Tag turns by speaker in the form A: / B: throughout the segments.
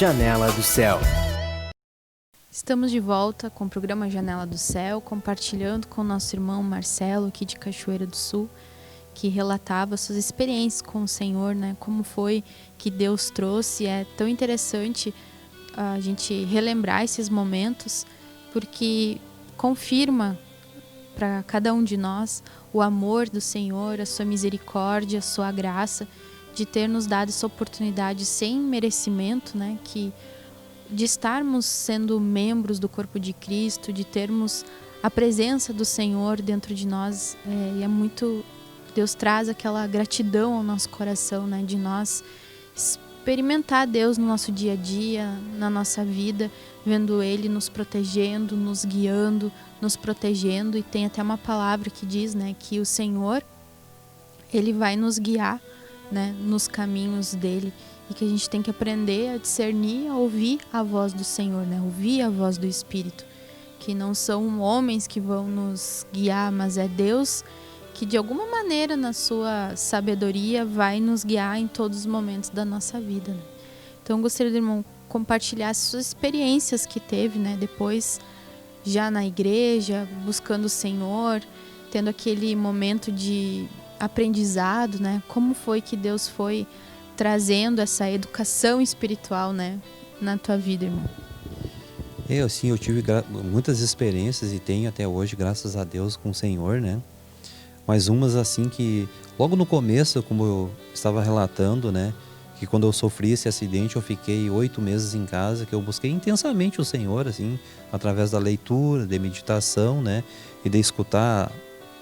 A: Janela do Céu.
B: Estamos de volta com o programa Janela do Céu, compartilhando com o nosso irmão Marcelo, aqui de Cachoeira do Sul, que relatava suas experiências com o Senhor, né? Como foi que Deus trouxe. É tão interessante a gente relembrar esses momentos, porque confirma para cada um de nós o amor do Senhor, a sua misericórdia, a sua graça, de ter nos dado essa oportunidade sem merecimento, né? De estarmos sendo membros do corpo de Cristo, de termos a presença do Senhor dentro de nós. E é muito... Deus traz aquela gratidão ao nosso coração, né? De nós experimentar Deus no nosso dia a dia, na nossa vida, vendo Ele nos protegendo, nos guiando, nos protegendo. E tem até uma palavra que diz, né, que o Senhor, Ele vai nos guiar, né, nos caminhos dele, e que a gente tem que aprender a discernir, a ouvir a voz do Senhor, né, ouvir a voz do Espírito, que não são homens que vão nos guiar, mas é Deus que de alguma maneira na sua sabedoria vai nos guiar em todos os momentos da nossa vida, né? Então eu gostaria, irmão, compartilhar as suas experiências que teve, né, depois já na igreja, buscando o Senhor, tendo aquele momento de aprendizado, né? Como foi que Deus foi trazendo essa educação espiritual, né, na tua vida, irmão?
C: Eu tive muitas experiências e tenho até hoje, graças a Deus, com o Senhor, né? Mas umas assim que, logo no começo, como eu estava relatando, né, que quando eu sofri esse acidente, eu fiquei 8 meses em casa, que eu busquei intensamente o Senhor, assim, através da leitura, de meditação, né, e de escutar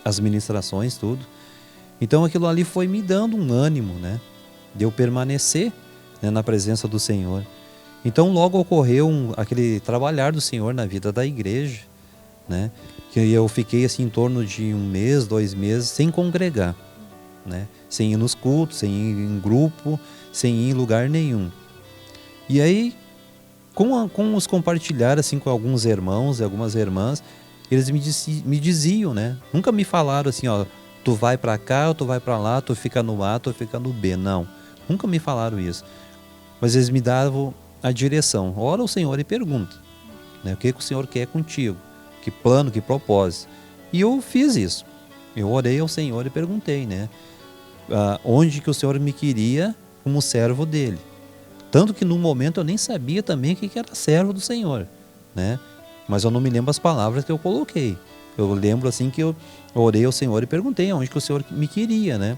C: as ministrações, tudo. Então aquilo ali foi me dando um ânimo, né, de eu permanecer, né, na presença do Senhor. Então logo ocorreu aquele trabalhar do Senhor na vida da igreja, né, que eu fiquei assim em torno de 1 mês, 2 meses sem congregar, né, sem ir nos cultos, sem ir em grupo, sem ir em lugar nenhum. E aí, com os compartilhar assim com alguns irmãos e algumas irmãs, eles me diziam, né, nunca me falaram assim, ó, tu vai para cá, ou tu vai para lá, tu fica no A, tu fica no B. Não, nunca me falaram isso. Mas eles me davam a direção. Ora o Senhor e pergunta, né, o que o Senhor quer contigo, que plano, que propósito. E eu fiz isso. Eu orei ao Senhor e perguntei, né, onde que o Senhor me queria como servo dele. Tanto que no momento eu nem sabia também o que era servo do Senhor, né? Mas eu não me lembro as palavras que eu coloquei. Eu lembro assim que eu orei ao Senhor e perguntei aonde que o Senhor me queria, né?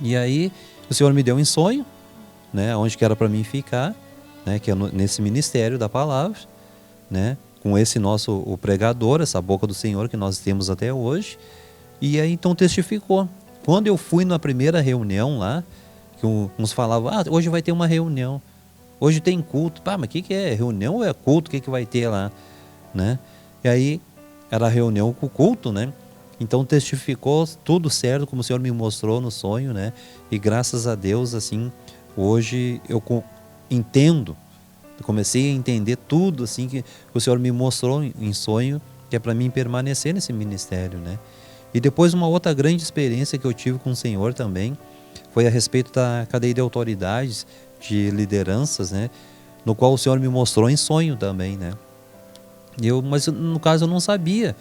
C: E aí o Senhor me deu um sonho, né? Onde que era para mim ficar, né? Que é nesse ministério da palavra, né? Com esse o pregador, essa boca do Senhor que nós temos até hoje. E aí então testificou. Quando eu fui na primeira reunião lá, que uns falavam, hoje vai ter uma reunião, hoje tem culto. Mas o que é? Reunião ou é culto? O que vai ter lá? Né? E aí era a reunião com o culto, né? Então testificou tudo certo, como o Senhor me mostrou no sonho, né? E graças a Deus, assim, hoje eu entendo, eu comecei a entender tudo, assim, que o Senhor me mostrou em sonho, que é para mim permanecer nesse ministério, né? E depois uma outra grande experiência que eu tive com o Senhor também, foi a respeito da cadeia de autoridades, de lideranças, né? No qual o Senhor me mostrou em sonho também, né? Mas no caso eu não sabia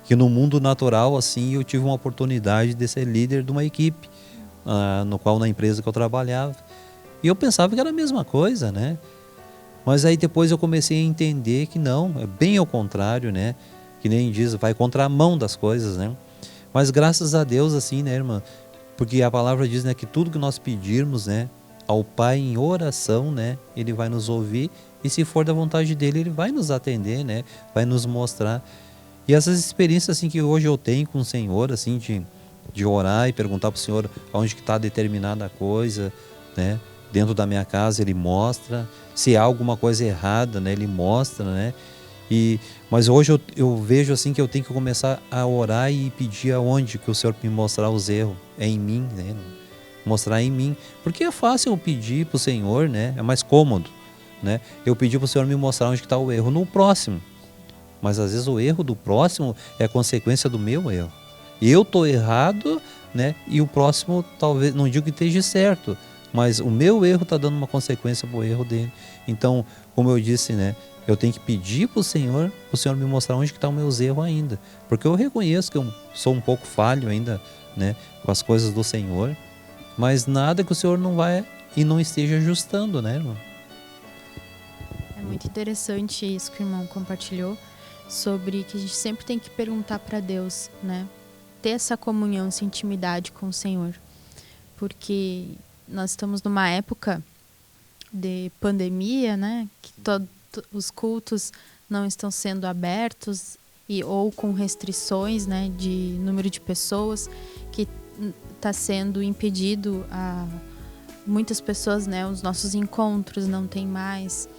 C: que no mundo natural, assim, eu tive uma oportunidade de ser líder de uma equipe, no qual na empresa que eu trabalhava. E eu pensava que era a mesma coisa, né? Mas aí depois eu comecei a entender que não, é bem ao contrário, né? Que nem diz, vai contra a mão das coisas, né? Mas graças a Deus, assim, né, irmã? Porque a palavra diz, né, que tudo que nós pedirmos, né, ao Pai em oração, né, Ele vai nos ouvir, e se for da vontade dEle, Ele vai nos atender, né, vai nos mostrar. E essas experiências, assim, que hoje eu tenho com o Senhor, assim, de orar e perguntar para o Senhor onde que está determinada coisa, né, dentro da minha casa Ele mostra, se há alguma coisa errada, né, Ele mostra, né. Mas hoje eu vejo assim que eu tenho que começar a orar e pedir aonde que o Senhor me mostrar os erros. É em mim, né? Mostrar em mim. Porque é fácil eu pedir para o Senhor, né? É mais cômodo, né? Eu pedir para o Senhor me mostrar onde está o erro no próximo. Mas às vezes o erro do próximo é consequência do meu erro. Eu estou errado, né? E o próximo talvez, não digo que esteja certo, mas o meu erro está dando uma consequência para o erro dele. Então, como eu disse, né, eu tenho que pedir para o Senhor me mostrar onde que estão os meus erros ainda, porque eu reconheço que eu sou um pouco falho ainda, né, com as coisas do Senhor, mas nada que o Senhor não vai e não esteja ajustando, né, irmão?
B: É muito interessante isso que o irmão compartilhou, sobre que a gente sempre tem que perguntar para Deus, né? Ter essa comunhão, essa intimidade com o Senhor. Porque nós estamos numa época de pandemia, né? Que os cultos não estão sendo abertos ou com restrições, né, de número de pessoas, que está sendo impedido a muitas pessoas, né? Os nossos encontros não tem mais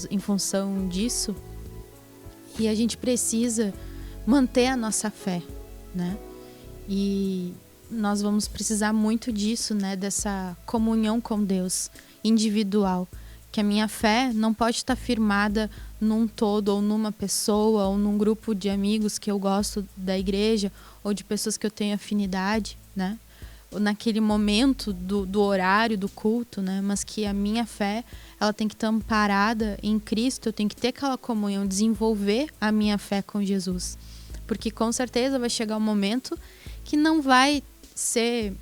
B: em função disso. E a gente precisa manter a nossa fé, né? E nós vamos precisar muito disso, né? Dessa comunhão com Deus individual. Que a minha fé não pode estar firmada num todo, ou numa pessoa, ou num grupo de amigos que eu gosto da igreja, ou de pessoas que eu tenho afinidade, né? Ou naquele momento do horário, do culto, né? Mas que a minha fé, ela tem que estar amparada em Cristo, eu tenho que ter aquela comunhão, desenvolver a minha fé com Jesus. Porque com certeza vai chegar um momento que não vai ser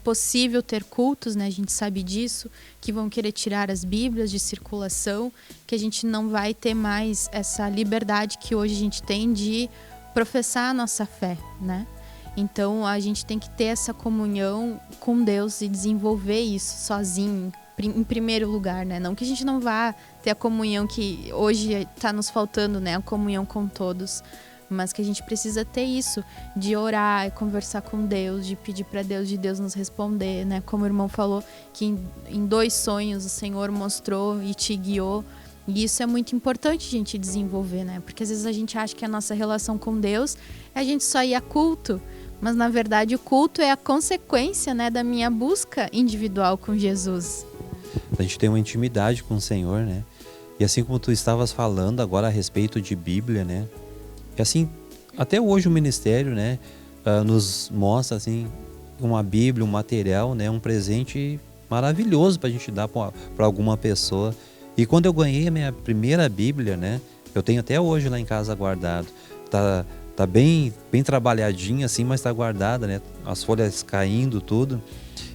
B: possível ter cultos, né? A gente sabe disso, que vão querer tirar as Bíblias de circulação, que a gente não vai ter mais essa liberdade que hoje a gente tem de professar a nossa fé, né? Então a gente tem que ter essa comunhão com Deus e desenvolver isso sozinho, em primeiro lugar, né? Não que a gente não vá ter a comunhão que hoje está nos faltando, né? A comunhão com todos, mas que a gente precisa ter isso, de orar e conversar com Deus, de pedir para Deus, de Deus nos responder, né? Como o irmão falou, que em 2 sonhos o Senhor mostrou e te guiou. E isso é muito importante a gente desenvolver, né? Porque às vezes a gente acha que a nossa relação com Deus é a gente só ir a culto, mas na verdade o culto é a consequência, né, da minha busca individual com Jesus.
C: A gente tem uma intimidade com o Senhor, né? E assim como tu estavas falando agora a respeito de Bíblia, né? E assim, até hoje o ministério, né, nos mostra assim uma Bíblia, um material, né, um presente maravilhoso para a gente dar para alguma pessoa. E quando eu ganhei a minha primeira Bíblia, né, eu tenho até hoje lá em casa guardado. Tá bem trabalhadinha assim, mas tá guardada, né? As folhas caindo, tudo.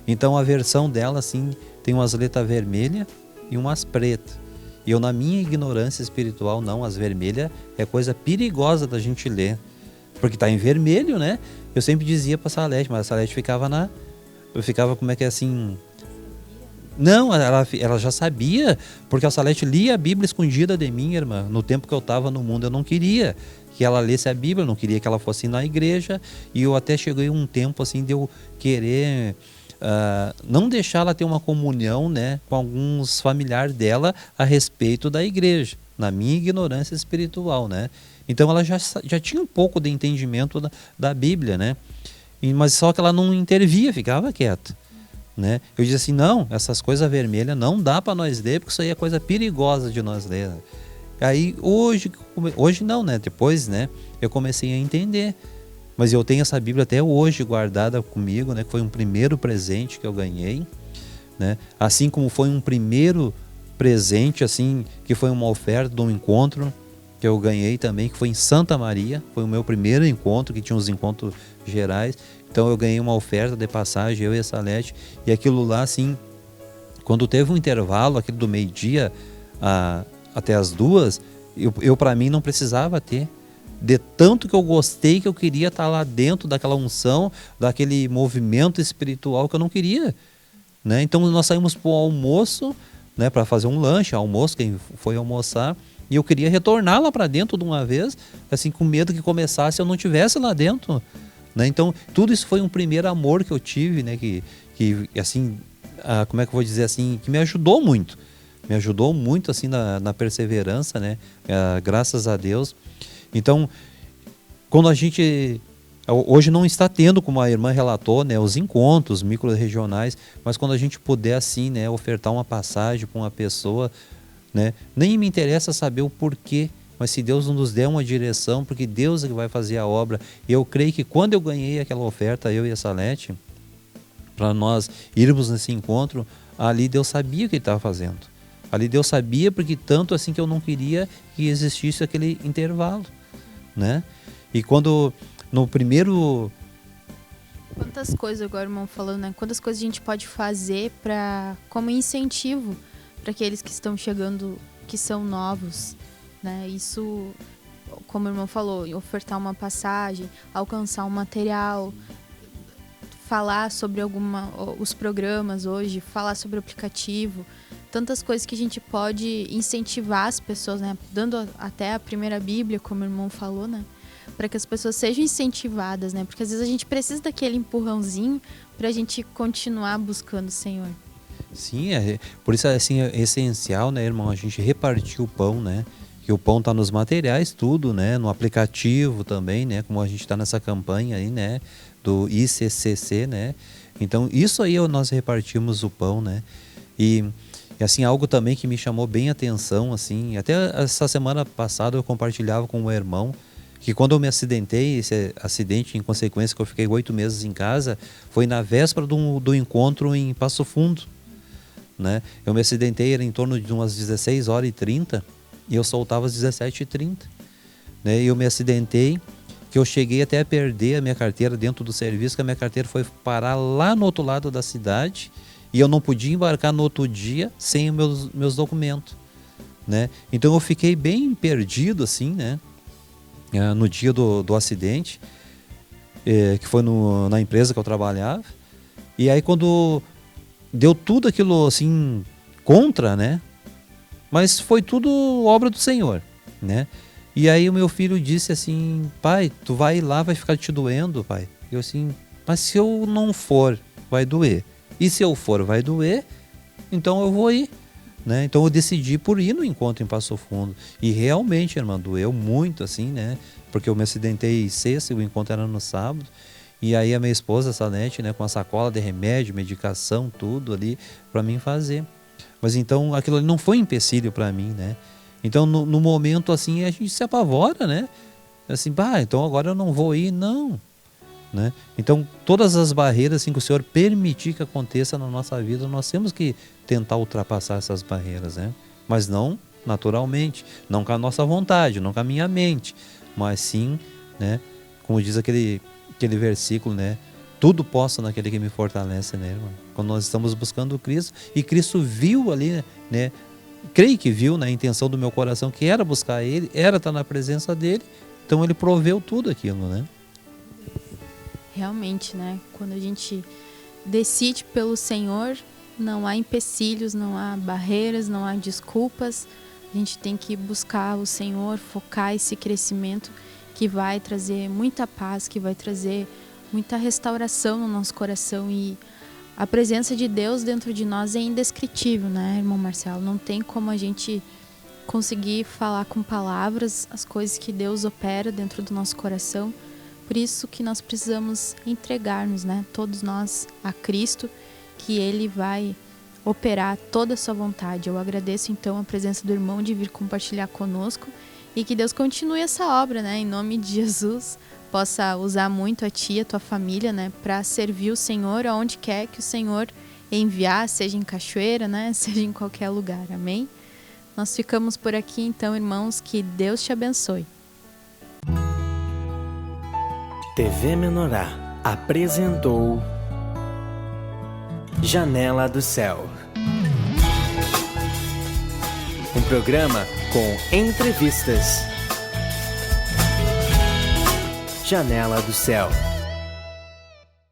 C: Então a versão dela assim tem umas letras vermelhas e umas pretas. E eu, na minha ignorância espiritual, não, as vermelhas é coisa perigosa da gente ler. Porque tá em vermelho, né? Eu sempre dizia pra Salete, mas a Salete ficava eu ficava, como é que é assim... Não, ela já sabia, porque a Salete lia a Bíblia escondida de mim, irmã. No tempo que eu estava no mundo, eu não queria que ela lesse a Bíblia, eu não queria que ela fosse na igreja. E eu até cheguei um tempo assim de eu querer... não deixar ela ter uma comunhão, né, com alguns familiares dela a respeito da igreja, na minha ignorância espiritual, né? Então ela já tinha um pouco de entendimento da Bíblia, né? Mas só que ela não intervia, ficava quieta, né? Eu dizia assim, não, essas coisas vermelhas não dá para nós ler, porque isso aí é coisa perigosa de nós ler. Aí hoje não, né? Depois, né, eu comecei a entender. Mas eu tenho essa Bíblia até hoje guardada comigo, né? Que foi um primeiro presente que eu ganhei, né? Assim como foi um primeiro presente, assim, que foi uma oferta de um encontro que eu ganhei também, que foi em Santa Maria. Foi o meu primeiro encontro, que tinha os encontros gerais. Então eu ganhei uma oferta de passagem, eu e a Salete. E aquilo lá, assim, quando teve um intervalo, aquele do meio-dia até as 2, eu para mim não precisava ter. De tanto que eu gostei, que eu queria estar lá dentro daquela unção, daquele movimento espiritual que eu não queria, né? Então nós saímos para o almoço, né, para fazer um lanche, almoço, quem foi almoçar, e eu queria retornar lá para dentro de uma vez, assim, com medo que começasse eu não tivesse lá dentro, né? Então tudo isso foi um primeiro amor que eu tive, né, que assim, como é que eu vou dizer assim, que me ajudou muito assim na perseverança, né? Graças a Deus. Então, quando a gente hoje não está tendo, como a irmã relatou, né, os encontros micro-regionais, mas quando a gente puder assim, né, ofertar uma passagem para uma pessoa, né, nem me interessa saber o porquê, mas se Deus nos der uma direção, porque Deus é que vai fazer a obra. E eu creio que quando eu ganhei aquela oferta, eu e a Salete, para nós irmos nesse encontro, ali Deus sabia o que Ele estava fazendo. Ali Deus sabia, porque tanto assim que eu não queria que existisse aquele intervalo, né? E quando no primeiro...
B: Quantas coisas agora, irmão, falando, né? Quantas coisas a gente pode fazer como incentivo para aqueles que estão chegando, que são novos, né? Isso, como o irmão falou, ofertar uma passagem, alcançar um material, falar sobre os programas hoje, falar sobre o aplicativo, tantas coisas que a gente pode incentivar as pessoas, né? Dando até a primeira Bíblia, como o irmão falou, né? Para que as pessoas sejam incentivadas, né? Porque às vezes a gente precisa daquele empurrãozinho para a gente continuar buscando o Senhor.
C: Sim, por isso assim, é essencial, né, irmão, a gente repartir o pão, né? Que o pão está nos materiais, tudo, né? No aplicativo também, né? Como a gente está nessa campanha aí, né? Do ICCC, né? Então, isso aí nós repartimos o pão, né? E assim, algo também que me chamou bem a atenção, assim, até essa semana passada eu compartilhava com um irmão que quando eu me acidentei, esse acidente em consequência que eu fiquei 8 meses em casa, foi na véspera do encontro em Passo Fundo, né? Eu me acidentei, era em torno de umas 16h30 e eu soltava às 17h30, né? E eu me acidentei, que eu cheguei até a perder a minha carteira dentro do serviço, que a minha carteira foi parar lá no outro lado da cidade e eu não podia embarcar no outro dia sem meus documentos, né? Então eu fiquei bem perdido assim, né? No dia do acidente, que foi na empresa que eu trabalhava. E aí quando deu tudo aquilo assim contra, né? Mas foi tudo obra do Senhor, né? E aí o meu filho disse assim: pai, tu vai lá, vai ficar te doendo, pai. Eu assim, mas se eu não for, vai doer. E se eu for, vai doer, então eu vou ir, né? Então eu decidi por ir no encontro em Passo Fundo. E realmente, irmã, doeu muito assim, né? Porque eu me acidentei sexta e o encontro era no sábado. E aí a minha esposa, a Salete, né, com a sacola de remédio, medicação, tudo ali para mim fazer. Mas então aquilo ali não foi empecilho para mim, né? Então no momento assim a gente se apavora, né? Assim, então agora eu não vou ir, não, né? Então todas as barreiras assim que o Senhor permitir que aconteça na nossa vida, nós temos que tentar ultrapassar essas barreiras, né? Mas não naturalmente, não com a nossa vontade, não com a minha mente, mas sim, né? Como diz aquele versículo, né? Tudo posso naquele que me fortalece, né, irmão? Quando nós estamos buscando Cristo, e Cristo viu ali, né? Creio que viu na intenção do meu coração que era buscar Ele, era estar na presença dEle, então Ele proveu tudo aquilo, né?
B: Realmente, né? Quando a gente decide pelo Senhor, não há empecilhos, não há barreiras, não há desculpas. A gente tem que buscar o Senhor, focar esse crescimento que vai trazer muita paz, que vai trazer muita restauração no nosso coração. E a presença de Deus dentro de nós é indescritível, né, irmão Marcelo? Não tem como a gente conseguir falar com palavras as coisas que Deus opera dentro do nosso coração. Por isso que nós precisamos entregar-nos, né, todos nós, a Cristo, que Ele vai operar toda a sua vontade. Eu agradeço então a presença do irmão de vir compartilhar conosco e que Deus continue essa obra, né, em nome de Jesus, possa usar muito a ti, a tua família, né, para servir o Senhor aonde quer que o Senhor enviar, seja em Cachoeira, né, seja em qualquer lugar. Amém? Nós ficamos por aqui então, irmãos, que Deus te abençoe.
A: TV Menorá apresentou Janela do Céu, um programa com entrevistas. Janela do Céu.